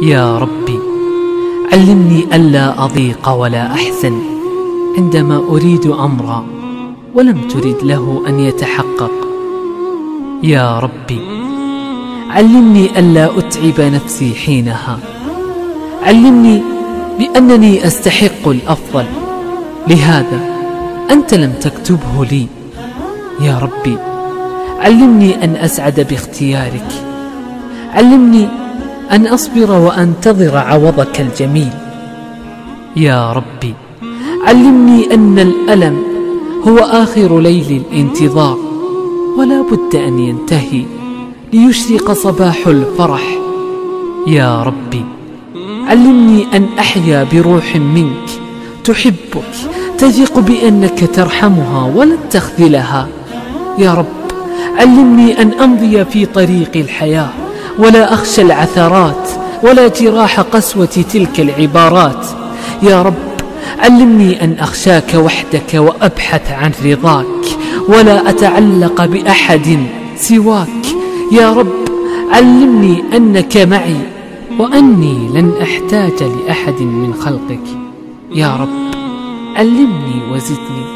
يا ربي علمني ألا أضيق ولا أحزن عندما أريد أمرا ولم ترد له أن يتحقق. يا ربي علمني ألا أتعب نفسي حينها. علمني بأنني أستحق الأفضل، لهذا أنت لم تكتبه لي. يا ربي علمني أن أسعد باختيارك. علمني أن أصبر وأنتظر عوضك الجميل. يا ربي علمني أن الألم هو آخر ليل الانتظار، ولا بد أن ينتهي ليشرق صباح الفرح. يا ربي علمني أن أحيا بروح منك تحبك، تثق بأنك ترحمها ولن تخذلها. يا رب علمني أن أمضي في طريق الحياة ولا أخشى العثرات ولا جراح قسوة تلك العبارات. يا رب علمني أن أخشاك وحدك وأبحث عن رضاك ولا أتعلق بأحد سواك. يا رب علمني أنك معي وأني لن أحتاج لأحد من خلقك. يا رب علمني وزدني.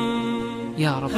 يا رب.